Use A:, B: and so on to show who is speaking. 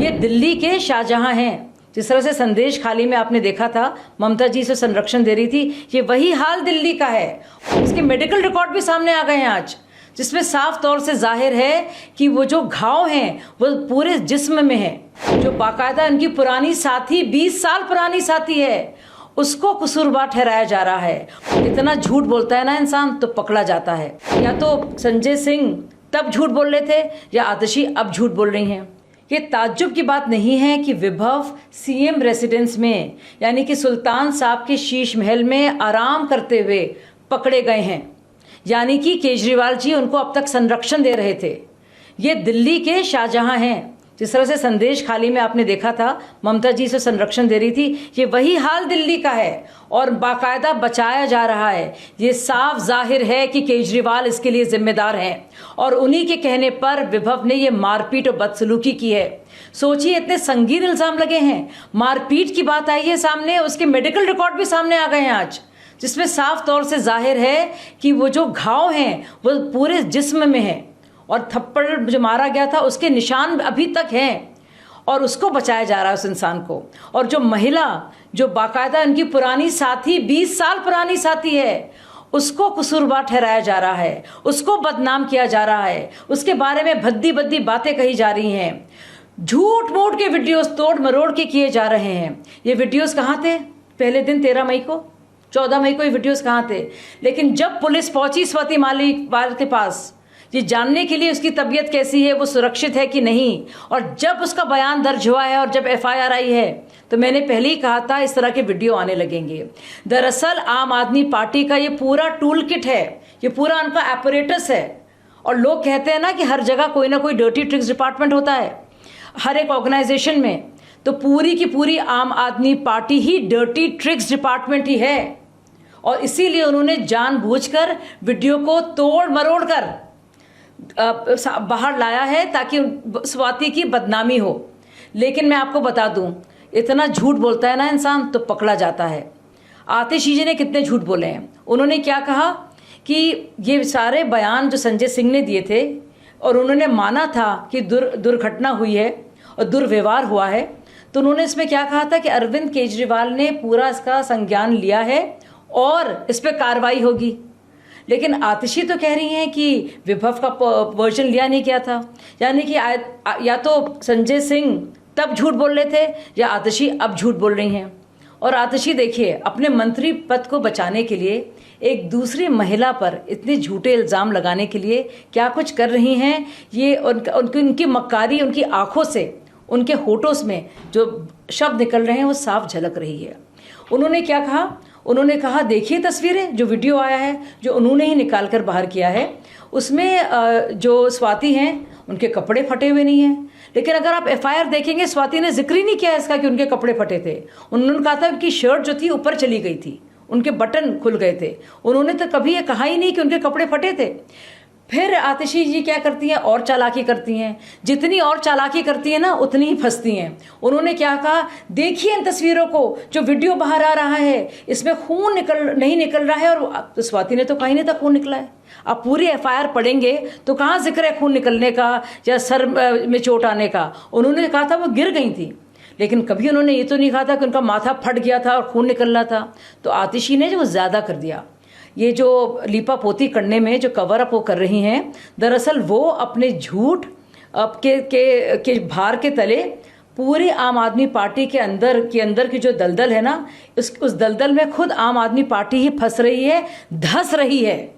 A: ये दिल्ली के शाहजहां हैं। जिस तरह से संदेश खाली में आपने देखा था ममता जी से संरक्षण दे रही थी, ये वही हाल दिल्ली का है। इसके मेडिकल रिकॉर्ड भी सामने आ गए हैं आज, जिसमें साफ तौर से जाहिर है कि वो जो घाव हैं वो पूरे जिस्म में है। जो बाकायदा इनकी पुरानी साथी 20 साल पुरानी साथी है उसको कसूरवार ठहराया जा रहा है। इतना झूठ बोलता है ना इंसान तो पकड़ा जाता है। या तो संजय सिंह तब झूठ बोल रहे थे या आतिशी अब झूठ बोल रही हैं। ये ताज्जुब की बात नहीं है कि विभव सीएम रेसिडेंस में यानी कि सुल्तान साहब के शीश महल में आराम करते हुए पकड़े गए हैं, यानी कि केजरीवाल जी उनको अब तक संरक्षण दे रहे थे। ये दिल्ली के शाहजहां हैं। जिस तरह से संदेश खाली में आपने देखा था ममता जी से संरक्षण दे रही थी, ये वही हाल दिल्ली का है और बाकायदा बचाया जा रहा है। ये साफ जाहिर है कि केजरीवाल इसके लिए जिम्मेदार हैं और उन्हीं के कहने पर विभव ने ये मारपीट और बदसलूकी की है। सोचिए, इतने संगीन इल्जाम लगे हैं, मारपीट की बात आई है सामने, उसके मेडिकल रिकॉर्ड भी सामने आ गए हैं आज, जिसमें साफ तौर से जाहिर है कि वो जो घाव हैं वो पूरे जिस्म में है और थप्पड़ जो मारा गया था उसके निशान अभी तक हैं और उसको बचाया जा रहा है उस इंसान को। और जो महिला जो बाकायदा इनकी पुरानी साथी 20 साल पुरानी साथी है उसको कसूरवार ठहराया जा रहा है, उसको बदनाम किया जा रहा है, उसके बारे में भद्दी भद्दी बातें कही जा रही हैं, झूठ मूठ के वीडियोस तोड़ मरोड़ के किए जा रहे हैं। ये वीडियोस कहाँ थे पहले दिन 13 मई को, 14 मई को ये वीडियोस कहाँ थे? लेकिन जब पुलिस पहुंची स्वाति मालीवाल के पास ये जानने के लिए उसकी तबीयत कैसी है, वो सुरक्षित है कि नहीं, और जब उसका बयान दर्ज हुआ है और जब एफआईआर आई है, तो मैंने पहले ही कहा था इस तरह के वीडियो आने लगेंगे। दरअसल आम आदमी पार्टी का ये पूरा टूल किट है, ये पूरा उनका एपरेटस है। और लोग कहते हैं ना कि हर जगह कोई ना कोई डर्टी ट्रिक्स डिपार्टमेंट होता है, हर एक ऑर्गेनाइजेशन में, तो पूरी की पूरी आम आदमी पार्टी ही डर्टी ट्रिक्स डिपार्टमेंट ही है। और इसीलिए उन्होंने जानबूझकर वीडियो को तोड़ मरोड़ कर बाहर लाया है ताकि स्वाति की बदनामी हो। लेकिन मैं आपको बता दूं, इतना झूठ बोलता है ना इंसान तो पकड़ा जाता है। आतिशी जी ने कितने झूठ बोले हैं। उन्होंने क्या कहा कि ये सारे बयान जो संजय सिंह ने दिए थे और उन्होंने माना था कि दुर्घटना हुई है और दुर्व्यवहार हुआ है, तो उन्होंने इसमें क्या कहा था कि अरविंद केजरीवाल ने पूरा इसका संज्ञान लिया है और इस पर कार्रवाई होगी। लेकिन आतिशी तो कह रही हैं कि विभव का वर्जन लिया नहीं गया था, यानी कि या तो संजय सिंह तब झूठ बोल रहे थे या आतिशी अब झूठ बोल रही हैं। और आतिशी देखिए, अपने मंत्री पद को बचाने के लिए एक दूसरी महिला पर इतने झूठे इल्ज़ाम लगाने के लिए क्या कुछ कर रही हैं। ये उनकी मक्कारी, उनकी आंखों से, उनके होठों में जो शब्द निकल रहे हैं वो साफ झलक रही है। उन्होंने क्या कहा? उन्होंने कहा देखिए तस्वीरें, जो वीडियो आया है जो उन्होंने ही निकाल कर बाहर किया है, उसमें जो स्वाति हैं उनके कपड़े फटे हुए नहीं हैं। लेकिन अगर आप एफआईआर देखेंगे, स्वाति ने जिक्र ही नहीं किया इसका कि उनके कपड़े फटे थे। उन्होंने कहा था उनकी शर्ट जो थी ऊपर चली गई थी, उनके बटन खुल गए थे। उन्होंने तो कभी ये कहा ही नहीं कि उनके कपड़े फटे थे। फिर आतिशी जी क्या करती हैं? और चालाकी करती हैं। जितनी और चालाकी करती हैं ना उतनी ही फंसती हैं। उन्होंने क्या कहा, देखिए इन तस्वीरों को, जो वीडियो बाहर आ रहा है इसमें खून नहीं निकल रहा है। और तो स्वाति ने तो कहीं नहीं था खून निकला है। आप पूरी एफआईआर पढ़ेंगे तो कहाँ जिक्र है खून निकलने का या सर में चोट आने का। उन्होंने कहा था वो गिर गई थी, लेकिन कभी उन्होंने ये तो नहीं कहा था कि उनका माथा फट गया था और खून निकल रहा था। तो आतिशी ने जो ज़्यादा कर दिया, ये जो लीपा पोती करने में जो कवर अप वो कर रही हैं, दरअसल वो अपने झूठ के भार के तले पूरी आम आदमी पार्टी के अंदर की जो दलदल है ना, उस दलदल में खुद आम आदमी पार्टी ही फंस रही है, धंस रही है।